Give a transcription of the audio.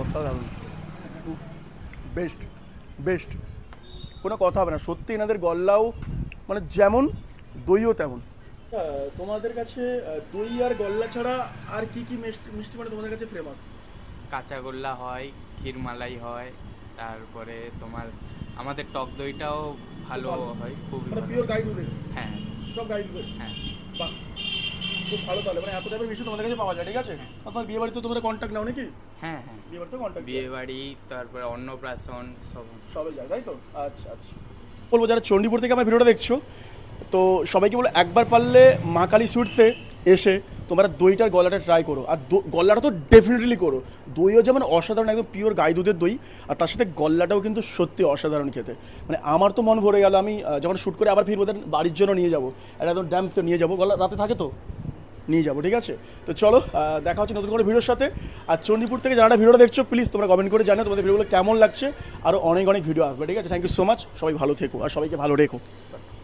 অসাধারণ, best best, কোনো কথা হবে না। সত্যি এনাদের গল্লাও মানে যেমন, দইও তেমন। তোমাদের কাছে দই আর গল্লা ছাড়া আর কি কি মিষ্টি মানে তোমাদের কাছে ফেমাস? কাঁচাগোল্লা হয়, ক্ষীরমালাই হয়, তারপরে তোমার আমাদের টক দইটাও ভালো ভালো। হয়, খুবই মানে ভালো। পিওর গাই দুধের? হ্যাঁ সব গাই দুধের? হ্যাঁ বাহ, খুব ভালো। তাহলে মানে এত টাইপের মিষ্টি তোমাদের কাছে পাওয়া যায়, ঠিক আছে। আর তোমার বিয়ে বাড়িতে তোমাদের কন্ট্যাক্ট নাও নাকি? হ্যাঁ হ্যাঁ, বিয়ে বাড়িতে কন্ট্যাক্ট বিয়ে বাড়ি, তারপরে অন্নপ্রাশন সমস্ত। সবে যায়, তাই তো? আচ্ছা আচ্ছা। বলবো যারা চণ্ডীপুর থেকে আমার ভিডিওটা দেখছো, তো সবাইকে বলো একবার পারলে মা কালী সুইটসে এসে তোমরা দইটার গলাটা ট্রাই করো। আর গল্লাটা তো ডেফিনেটলি করো। দইও যেমন অসাধারণ, একদম পিওর গাই দুধের দই, আর তার সাথে গল্লাটাও কিন্তু সত্যি অসাধারণ খেতে। মানে আমার তো মন ভরে গেল। আমি যখন শ্যুট করে আবার ফিরবো, বাড়ির জন্য নিয়ে যাবো, আর একদম ড্যামসে নিয়ে যাবো। গলা রাতে থাকে তো নিয়ে যাবো, ঠিক আছে। তো চলো, দেখা হচ্ছে নতুন কোনো ভিডিওর সাথে। আর চণ্ডীপুর থেকে যারা ভিডিওটা দেখছো, প্লিজ তোমরা কমেন্ট করে জানাও তোমাদের ভিডিওগুলো কেমন লাগছে। আরও অনেক অনেক ভিডিও আসবে, ঠিক আছে। থ্যাংক ইউ সো মাচ, সবাই ভালো থেকো আর সবাইকে ভালো রেখো।